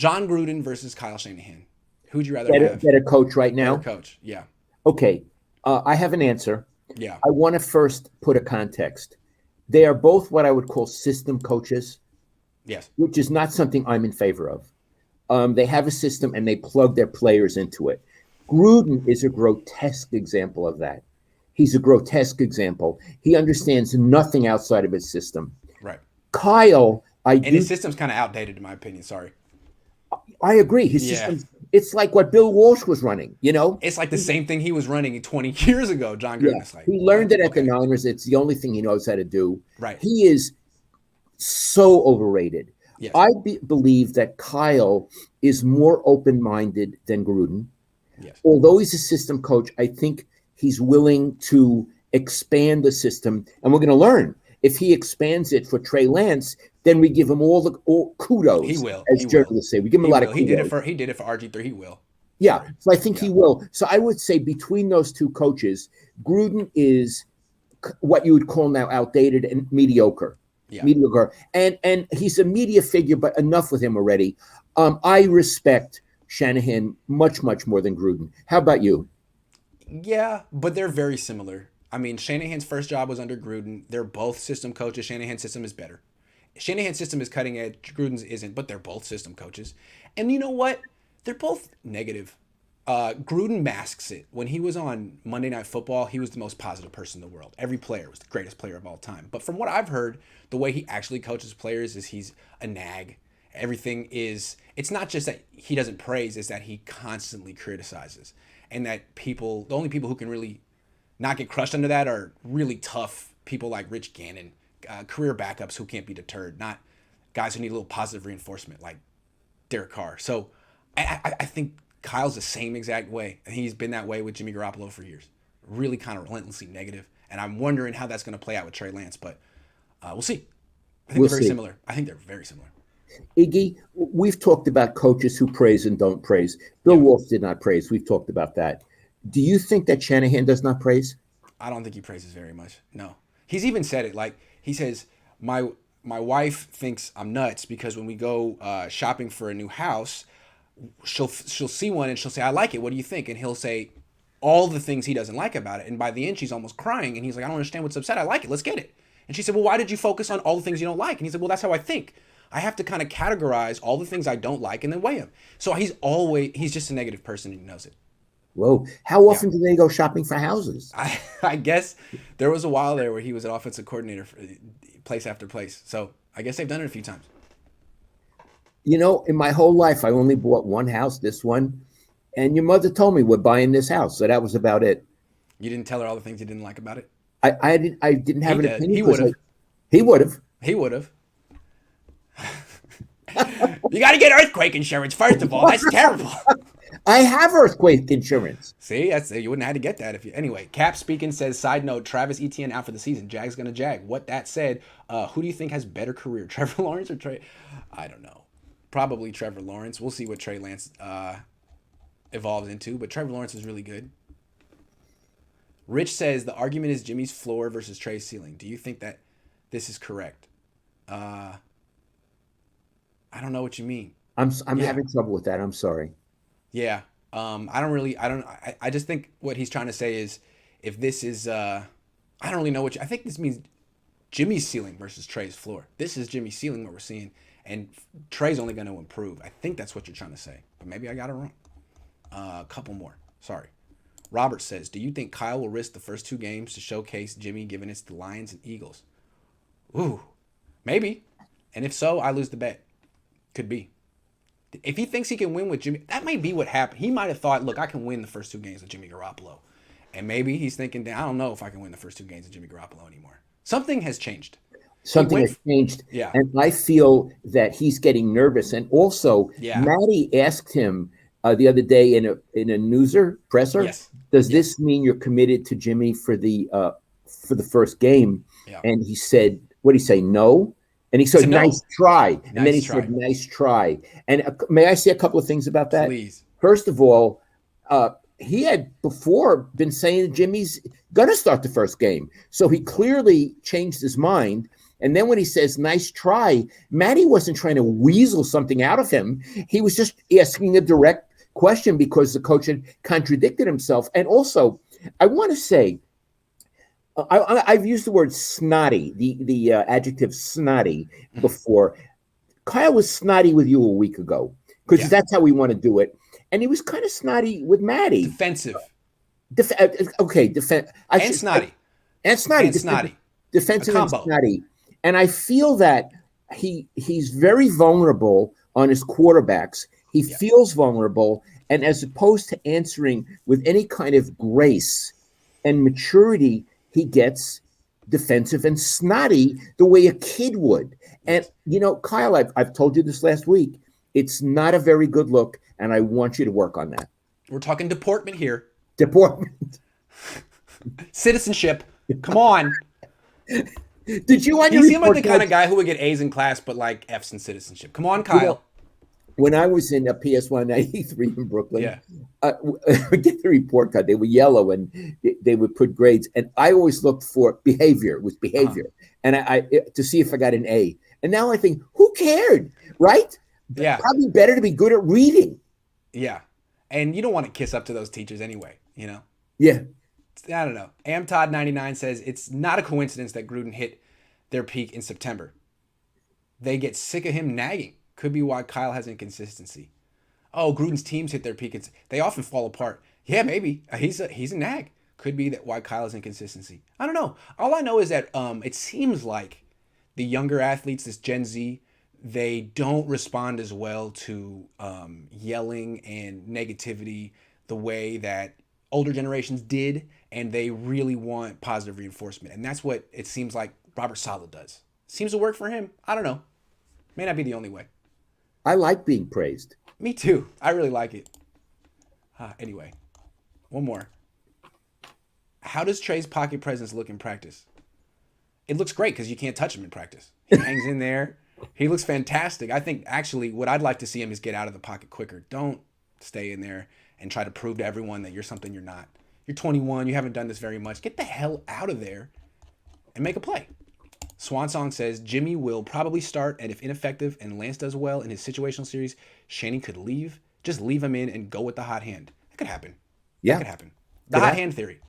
Jon Gruden versus Kyle Shanahan. Who'd you rather Better, have? better coach right Better now. coach. Yeah. Okay, I have an answer. Yeah. I want to first put a context. They are both what I would call system coaches, Yes. which is not something I'm in favor of. They have a system and they plug their players into it. Gruden is a grotesque example of that. He's a grotesque example. He understands nothing outside of his system. Right. Kyle, And his system's kind of outdated, in my opinion. Sorry. I agree. His Yeah. system, it's like what Bill Walsh was running, you know? It's like the same thing he was running 20 years ago, Jon Yeah. Gruden. It's like, He what? learned it at the Okay. Niners. It's the only thing he knows how to do. Right. He is so overrated. Yes. I believe that Kyle is more open minded than Gruden. Yes. Although he's a system coach, I think he's willing to expand the system, and we're going to learn. If he expands it for Trey Lance, then we give him all kudos. He will. As He will. journalists say. We give him He a lot will. of kudos. He did it for RG3. He will. Yeah, Sorry. so I think Yeah. he will. So I would say between those two coaches, Gruden is what you would call now outdated and mediocre. Yeah. Mediocre. And he's a media figure, but enough with him already. I respect Shanahan much, much more than Gruden. How about you? Yeah, but they're very similar. I mean, Shanahan's first job was under Gruden. They're both system coaches. Shanahan's system is better. Shanahan's system is cutting edge. Gruden's isn't, but they're both system coaches. And you know what? They're both negative. Gruden masks it. When he was on Monday Night Football, he was the most positive person in the world. Every player was the greatest player of all time. But from what I've heard, the way he actually coaches players is he's a nag. Everything is, it's not just that he doesn't praise, it's that he constantly criticizes. And that people, the only people who can really not get crushed under that are really tough people like Rich Gannon, career backups who can't be deterred, not guys who need a little positive reinforcement like Derek Carr. So I think Kyle's the same exact way. And he's been that way with Jimmy Garoppolo for years. Really kind of relentlessly negative. And I'm wondering how that's going to play out with Trey Lance, but we'll see. I think We'll they're very see. similar. I think they're very similar. Iggy, we've talked about coaches who praise and don't praise. Bill Yeah. Walsh did not praise. We've talked about that. Do you think that Shanahan does not praise? I don't think he praises very much. No. He's even said it. Like, he says, my wife thinks I'm nuts because when we go shopping for a new house, she'll see one and she'll say, I like it. What do you think? And he'll say all the things he doesn't like about it. And by the end, she's almost crying. And he's like, I don't understand what's upset. I like it. Let's get it. And she said, well, why did you focus on all the things you don't like? And he said, well, that's how I think. I have to kind of categorize all the things I don't like and then weigh them. So he's just a negative person and he knows it. Whoa. How often do they go shopping for houses? I guess there was a while there where he was an offensive coordinator for place after place. So I guess they've done it a few times. You know, in my whole life, I only bought one house, this one. And your mother told me we're buying this house. So that was about it. You didn't tell her all the things you didn't like about it? I didn't have He an did. opinion. He would have. He would have. He would have. You got to get earthquake insurance, first of all. That's terrible. I have earthquake insurance. See, you wouldn't have had to get that if you. Anyway, Cap speaking says, side note, Travis Etienne out for the season. Jag's going to jag. What that said, who do you think has better career, Trevor Lawrence or Trey? I don't know. Probably Trevor Lawrence. We'll see what Trey Lance evolves into, but Trevor Lawrence is really good. Rich says, the argument is Jimmy's floor versus Trey's ceiling. Do you think that this is correct? I don't know what you mean. I'm Yeah. having trouble with that. I'm sorry. Yeah. I just think what he's trying to say is if this is, I don't really know I think this means Jimmy's ceiling versus Trey's floor. This is Jimmy's ceiling, what we're seeing. And Trey's only going to improve. I think that's what you're trying to say. But maybe I got it wrong. A couple more. Sorry. Robert says, do you think Kyle will risk the first two games to showcase Jimmy given it's the Lions and Eagles? Ooh, maybe. And if so, I lose the bet. Could be. If he thinks he can win with Jimmy, that might be what happened. He might have thought, look, I can win the first two games with Jimmy Garoppolo. And maybe he's thinking, I don't know if I can win the first two games with Jimmy Garoppolo anymore. Something has changed. Something has changed. Yeah. And I feel that he's getting nervous. And also, Yeah. Maddie asked him the other day in a newser presser, Yes. does this mean you're committed to Jimmy for the first game? Yeah. And he said, what did he say? No. And he said, no. nice try. And then he Nice try. said, nice try. And may I say a couple of things about that? Please. First of all, he had before been saying that Jimmy's going to start the first game. So he clearly changed his mind. And then when he says, nice try, Matty wasn't trying to weasel something out of him. He was just asking a direct question because the coach had contradicted himself. And also, I want to say, I've used the word snotty, the adjective snotty before. Kyle was snotty with you a week ago because that's how we want to do it. And he was kind of snotty with Matty. Defensive. Okay, And snotty. And snotty. And snotty. Defensive and snotty. And I feel that he's very vulnerable on his quarterbacks. He feels vulnerable. And as opposed to answering with any kind of grace and maturity, he gets defensive and snotty the way a kid would. And, Kyle, I've told you this last week. It's not a very good look, and I want you to work on that. We're talking deportment here. Deportment. Citizenship. Come on. Did you He seemed like the kind of guy who would get A's in class, but like F's in citizenship. Come on, Kyle. When I was in a PS 193 in Brooklyn, I get the report card. They were yellow, and they would put grades. And I always looked for behavior. It was behavior. And I to see if I got an A. And now I think, who cared, right? Yeah. Probably better to be good at reading. Yeah. And you don't want to kiss up to those teachers anyway, Yeah. I don't know. AmTodd99 says it's not a coincidence that Gruden hit their peak in September. They get sick of him nagging. Could be why Kyle has inconsistency. Oh, Gruden's teams hit their peak. They often fall apart. Yeah, maybe. He's a nag. Could be that why Kyle has inconsistency. I don't know. All I know is that it seems like the younger athletes, this Gen Z, they don't respond as well to yelling and negativity the way that older generations did, and they really want positive reinforcement. And that's what it seems like Robert Saleh does. Seems to work for him. I don't know. May not be the only way. I like being praised. Me too. I really like it. Anyway, one more. How does Trey's pocket presence look in practice? It looks great because you can't touch him in practice. He hangs in there. He looks fantastic. I think actually what I'd like to see him is get out of the pocket quicker. Don't stay in there and try to prove to everyone that you're something you're not. You're 21. You haven't done this very much. Get the hell out of there and make a play. Swan Song says Jimmy will probably start, and if ineffective and Lance does well in his situational series, Shannon could leave. Just leave him in and go with the hot hand. That could happen. Yeah. That could happen. The hot hand theory.